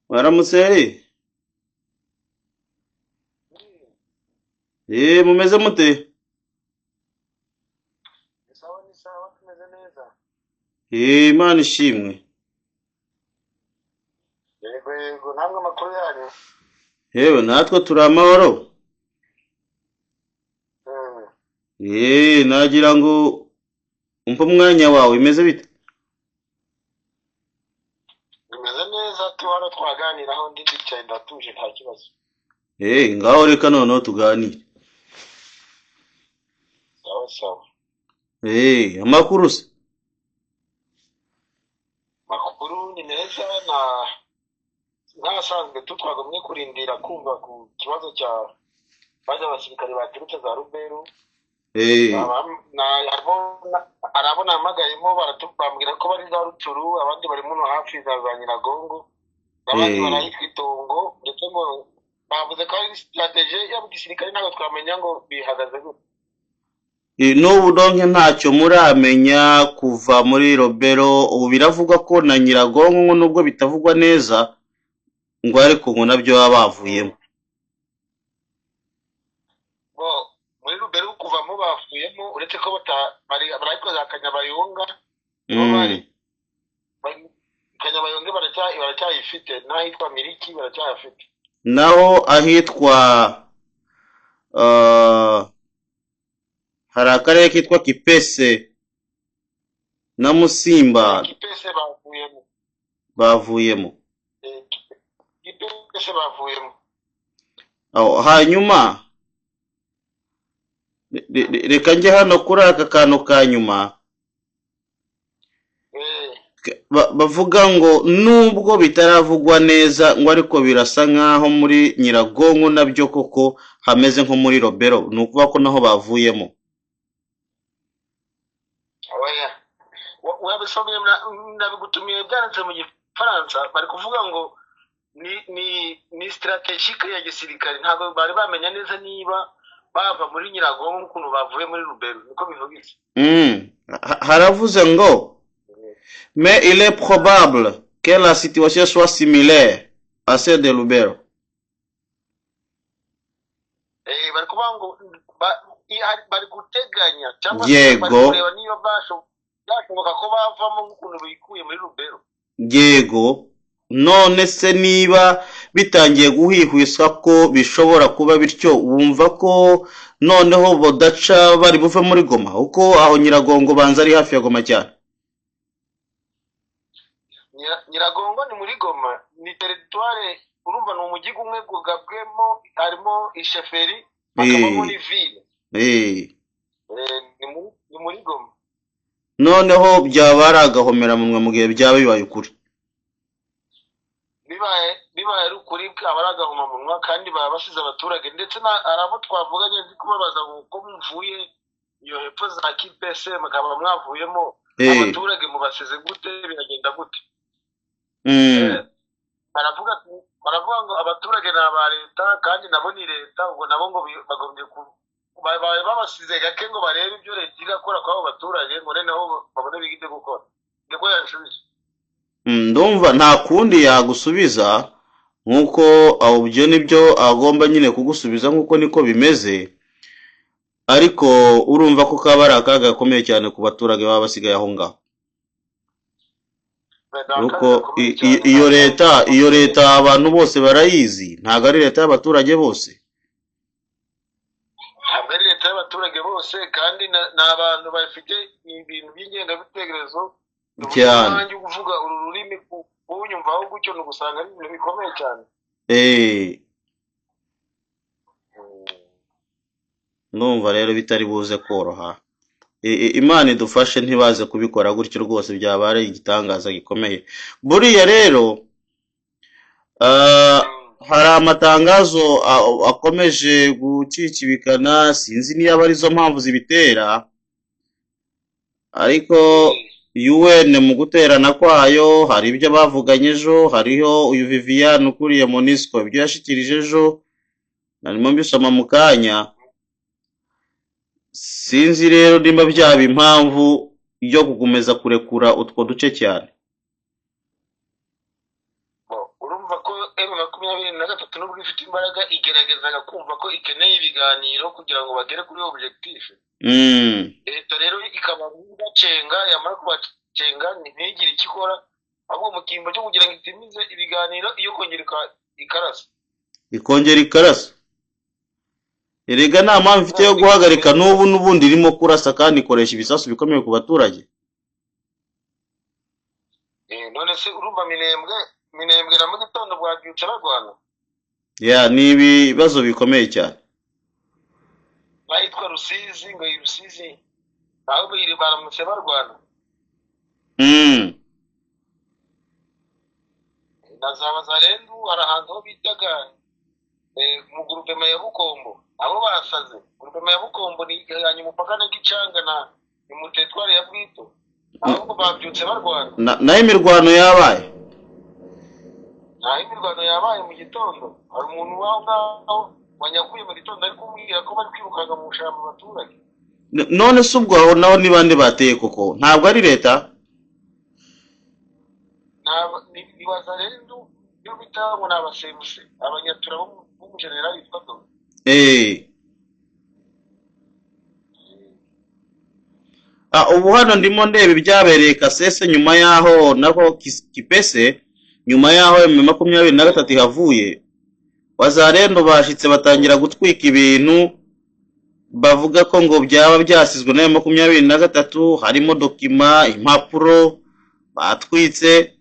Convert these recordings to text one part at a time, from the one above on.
Waramutse. Mumeze mute? Ni sawa tumeze neza. Imana ishimwe. Yego namwe amakuru yanyu. Yewe natwe turi amahoro. Nagira ngo umpe umwanya wawe imeze bite? Bimeze neza tuhano twaganiraho ndi ndicaye ndatuje nta kibazo. Ngaho reka noneho tuganire. Sawa. Amakuru se? Makuru ni meza ntasanzwe twagomye kurindira kumva ku kibazo cya baje abasirikare baturutse za Rubero. Arabona amagayemo baratubambira ko bari za Ruturu abandi bari muno hafi za Nyiragongo. Abandi barahitwa Itongo ndetse ngo bavuze ko ari strategie ya gisirikare ntabwo twamenya ngo bihagaze gute. N'ubu donke ntacyo muramenya kuva muri Robero, ubu biravugwa ko na Nyiragongo nubwo bitavugwa neza ngo ariko ngo nabyo baba bavuyemo. Muri Rubero kuvamo bavuyemo uretse ko barayikoze Kanyabayonga. Kanyabayonga baracyayifite n'ahitwa Miriki baracyayafite. Naho ahitwa hari akarere kitwa Kipese na Musimba Kipese bavuyemo. Kipese bavuyemo. Hanyuma reka njye hano kuri aka kantu ka nyuma. Bavuga ngo nubwo bitaravugwa neza ngo ariko birasa nkaho muri Nyiragongo nabyo koko hameze nko muri Robero, ni ukuvuga ko naho bavuyemo. Wabisomye nabigutumiye byanditse mu Gifaransa bari kuvuga ngo ni strategique ya gisirikare ntabwo bari bamenya neza niba bava muri Nyiragongo ukuntu bavuye muri Rubero niko bivugitse. Haravuze ngo mais il est probable que la situation soit similaire à celle de Rubero. Bari kuvuga ngo bari guteganya cyangwa bari kureba niba byashoboka ko bavamo nk'ukuntu bikuye muri Rubero. Yego, none se niba bitangiye guhihwiswa ko bishobora kuba bityo, wumva ko noneho bodaca bari buve muri Goma uko aho Nyiragongo banza ari hafi ya Goma cyane? Nyiragongo ni muri Goma, ni territoire urumva ni umujyi umwe gugabwemo harimo isheferi hakabamo ni ville. Ni muri Goma. Noneho byaba ari agahomera mu gihe byaba bibaye ukuri. bibaye ari ukuri aba ari agahomamunwa kandi baba basize abaturage ndetse arabo twavuganye nzi kubabaza uko muvuye iyo hepfo za Kipese mukaba mwavuyemo abaturage mubasize gute biragenda gute. Baravuga ngo abaturage ni aba leta kandi nabo ni leta ubwo nabo ngo bagombye babasize gake ngo barebe ibyo leta igakora kw'abo baturage ngo noneho babone bigite gukora. Niko yanshubije. Ndumva nta kundi yagusubiza nkuko aho byo nibyo agomba nyine kugusubiza nkuko niko bimeze, ariko urumva ko kaba ari akaga gakomeye cyane ku baturage baba basigaye aho ngaho. Nuko iyo leta abantu bose barayizi, ntago ari leta y'abaturage bose. Ntabwo ari leta y'abaturage bose kandi n'abantu bafite ibintu by'ingengabitekerezo cyane kuvuga uru rurimi unyumvaho gutyo no gusanga ari ibintu bikomeye cyane. Numva rero bitari buze koroha. Imana idufashe ntibaze kubikora gutyo rwose, byaba ari igitangaza gikomeye. Buriya rero hari amatangazo akomeje gucicibikana, sinzi niba ari zo mpamvu zibitera, ariko UN mu guterana kwayo hari ibyo bavuganye ejo, hariho uyu Vivian ukuriye Monisco ibyo yashikirije ejo, narimo mbisoma mu kanya. Sinzi rero nimba byaba impamvu yo kugumeza kurekura utwo duce cyane. Urumva ko M23 nubwo ifite imbaraga igerageza kumva ko ikeneye ibiganiro kugira ngo bagere kuri objectif. Leta rero ikaba bacenga yamara kubacenga ntigire ikikora ahubwo mu kimbo cyo kugira ngo itimize ibiganiro iyo kongera ikarasa. Erega nta mpamvu ifite yo guhagarika n'ubu n'ubundi irimo kurasa kandi ikoresha ibisasu bikomeye ku baturage. None se urumva minembwe na mu gitondo bwabyutse barwana? Ni ibibazo bikomeye cyane. Bayitwa Rusizi ngo Rusizi aho biri baramutse barwana. Na za Wazalendo hari ahantu ho bitaga mu groupement ya Bukombo abo basaze. Groupement ya Bukombo ni yanye umupaka na Gicanga na mu territoire ya Bwito ahubwo babyutse barwana. Nayo imirwano yabaye. Mu gitondo hari umuntu waho wanyakuye mu gitondo ariko umubwira ko bari kwirukaga mu shamba abaturage. None se ubwo aho naho ni bande bateye koko? Ntabwo ari leta? Ni Wazalendo yo bitango n'abaseruse abanyatura bo mu general yitwa Dogo. Ubu hano ndimo ndeba ibyabereye Kasese nyuma yaho nako Kipese nyuma yaho M23 ihavuye. Wazalendo bashitse batangira gutwika ibintu bavuga ko ngo byaba byasizwe na M23 harimo dokima impapuro batwitse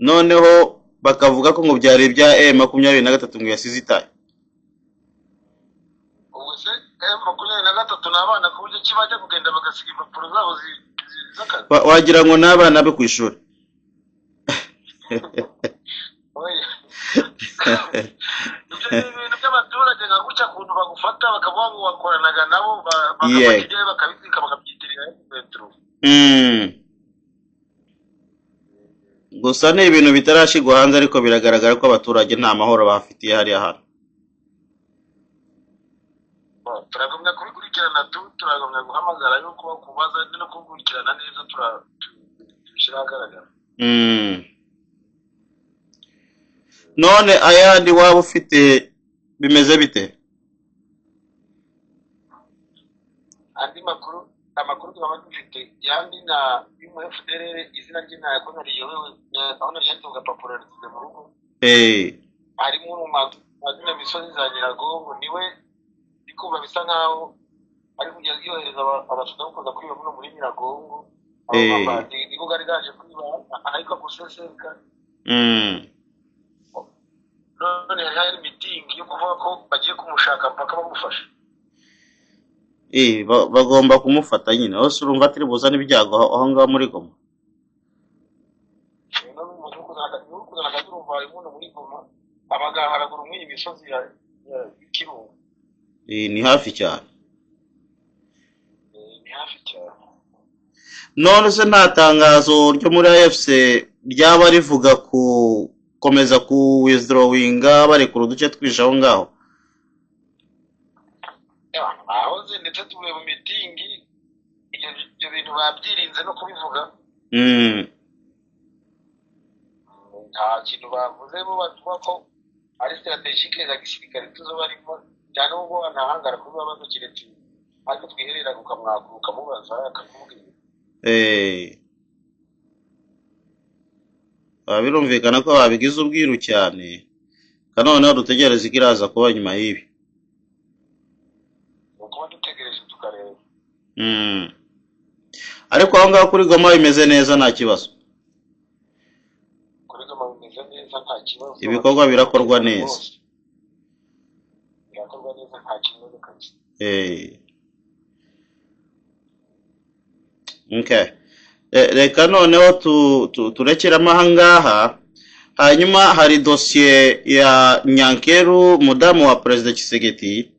noneho bakavuga ko ngo byari bya M23 ngo yasize itaye. Ubwo se M23 n'abana ku buryo kibajya kugenda bagasiga impapuro zabo z'akazi. Wagira ngo n'abana be ku ishuri. Ibintu by'abaturage nka gucya kuntu bagufata bakavuga ngo wakoranaga nabo bakabijyayo bakabitsika bakabyitirira M23. Gusa ni ibintu bitarashigwa hanze ariko biragaragara ko abaturage nta mahoro bafitiye hariya hano. Turagomba kubikurikirana turagomba guhamagara yuko kubaza no kubikurikirana neza turabishira ahagaragara. None ayandi waba ufite bimeze bite? Andi amakuru twaba dufite yandi na FDLR izina ry'intara ko nariyobewe aho naryandika papuro risize mu rugo. Harimo umazina misozi za Nyiragongo niwe ndikumva bisa nkaho ari kujya yohereza abasuda kuza kwiba muno muri Nyiragongo. Niko gari gaje kwiba ariko guseseka. None hari meeting yo kuvuga ko bagiye kumushaka mpaka bamufasha. Bagomba kumufata nyine hose urumva atari buzana ibyago aho ngaho muri Goma. Ni hafi cyane. None se nta tangazo ryo muri AFC ryaba rivuga komeza ku withdrawinga barekura uduce twisha aho ngaho? Ahoze ndetse tuvuye mu mitingi ibyo bintu babyirinze no kubivuga. Nta kintu bavuze bo batwa ko ari strategique za gisirikare tuzo barimo cyane ubwo ntahangara kuba bazukiretse ariko twiherera kukamwakuruka mubaza akakubwira. Birumvikana ko babigize ubwiru cyane kanone dutegereza ikiraza kuba nyuma y'ibi. Ariko aho ngaho kuri Goma bimeze neza nta kibazo. Kuri Goma bimeze neza nta kibazo. Ibikorwa birakorwa neza. Birakorwa neza nta kibazo kabisa. Okay. Reka noneho turekeramo aha ngaha hanyuma hari dosiye ya Nyankeru mudamu wa President Tshisekedi.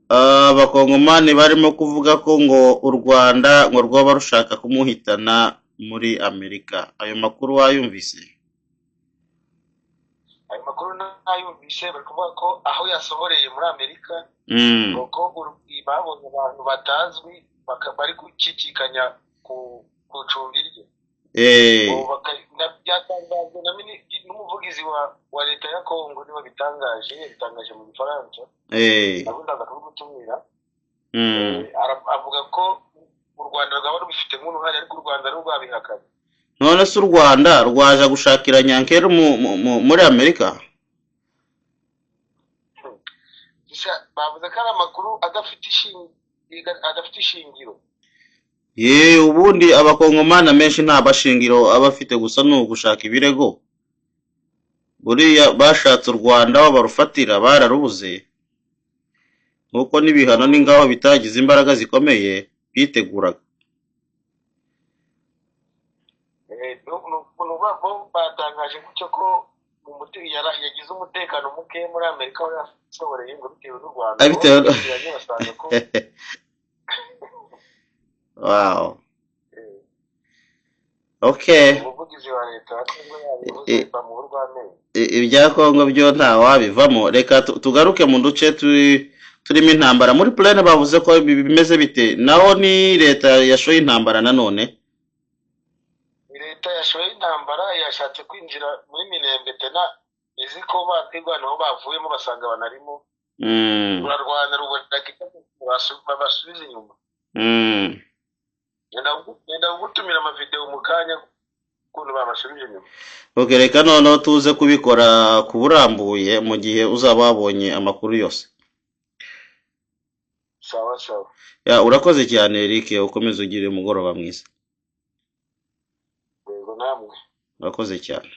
Abakongomani barimo kuvuga ko ngo u Rwanda ngo rwaba rushaka kumuhitana muri Amerika. Ayo makuru wayumvise? Ayo makuru nayumvise bari kuvuga ko aho yasohoreye muri Amerika ko babonye abantu batazwi bari gukikikanya ku cumbi rye. byatangajwe n'umuvugizi wa leta ya Kongo niwe bitangaje mu Gifaransa. Nakundaga kubimutumira. Avuga ko u Rwanda rwaba rubifitemo uruhare ariko u Rwanda rwo rwabihakanye. none se u Rwanda rwaje gushakira Nyankere muri Amerika? Bavuze ko ari amakuru adafite ishingiro. Ubundi abakongomana menshi nta bashingiro aba afite, gusa ni ugushaka ibirego. Buriya bashatse u Rwanda aho barufatira bararubuze, nuko n'ibihano n'ingaho bitagize imbaraga zikomeye biteguraga. Bo batangaje gutyo ko yagize umutekano muke muri Amerika aho yasohoreye ngo bitewe n'u Rwanda. Basanga ko wow. Okay. Umuvugizi wa leta yabivuze mu Rwanda. Ibya Kongo byo nta wabivamo. Reka tugaruke mu duce turimo intambara. Muri plane bavuze ko bimeze bite? Naho ni leta yashoye intambara nanone? Leta yashoye intambara, yashatse kwinjira muri Minembwe tena izi ko bakwirwanaho bavuyemo basanga banarimo. Urarwana rubona basubiza inyuma. Nenda gutumira amavideo mu kanya kuntu babasubije inyuma. Okay, reka noneho tuze kubikora ku burambuye mu gihe uzaba wabonye amakuru yose. Sawa. Urakoze cyane Eric, ukomeze ugire umugoroba mwiza. Yego namwe. Urakoze cyane.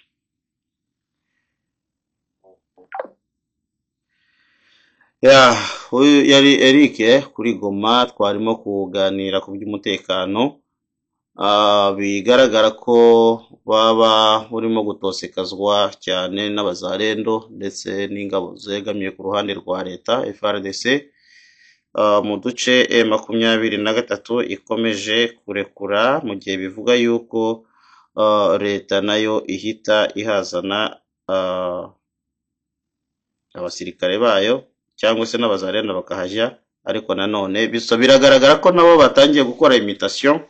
Uyu yari Eric kuri Goma, twarimo kuganira ku by'umutekano. Bigaragara ko baba burimo gutosekazwa cyane n'abazarendo ndetse n'ingabo zegamiye ku ruhande rwa leta FARDC mu duce M23 ikomeje kurekura, mu gihe bivuga yuko leta nayo ihita ihazana abasirikare bayo cyangwa se n'abazarenda bakahajya, ariko nanone biragaragara ko nabo batangiye gukora imitation,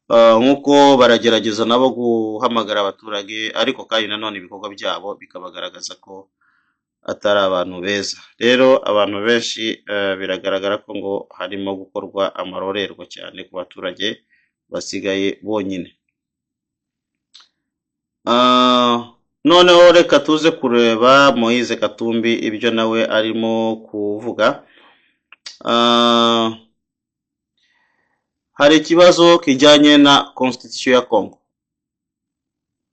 nkuko baragerageza nabo guhamagara abaturage, ariko kandi nanone ibikorwa byabo bikabagaragaza ko atari abantu beza. Rero abantu benshi biragaragara ko ngo harimo gukorwa amarorerwa cyane ku baturage basigaye bonyine. Noneho reka tuze kureba Moise Katumbi ibyo nawe arimo kuvuga. Hari ikibazo kijyanye na constitution ya Congo.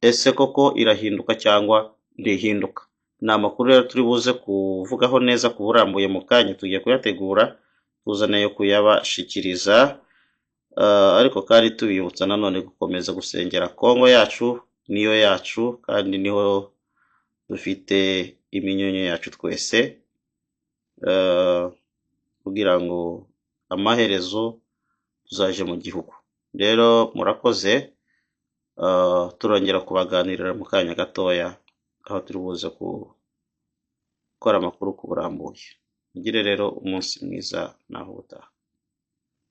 Ese koko irahinduka cyangwa ndihinduka? Ni amakuru rero turi buze kuvugaho neza ku burambuye mu kanya, tugiye kuyategura tuzanayo kuyabashikiriza, ariko kandi tubibutsa nanone gukomeza gusengera Congo yacu, niyo yacu kandi niho dufite iminyonyo yacu twese, kugira ngo amaherezo tuzaje mu gihugu. Rero murakoze, turongera kubaganirira mu kanya gatoya aho turi buze gukora amakuru ku burambuye. Mugire rero umunsi mwiza naho ubutaha.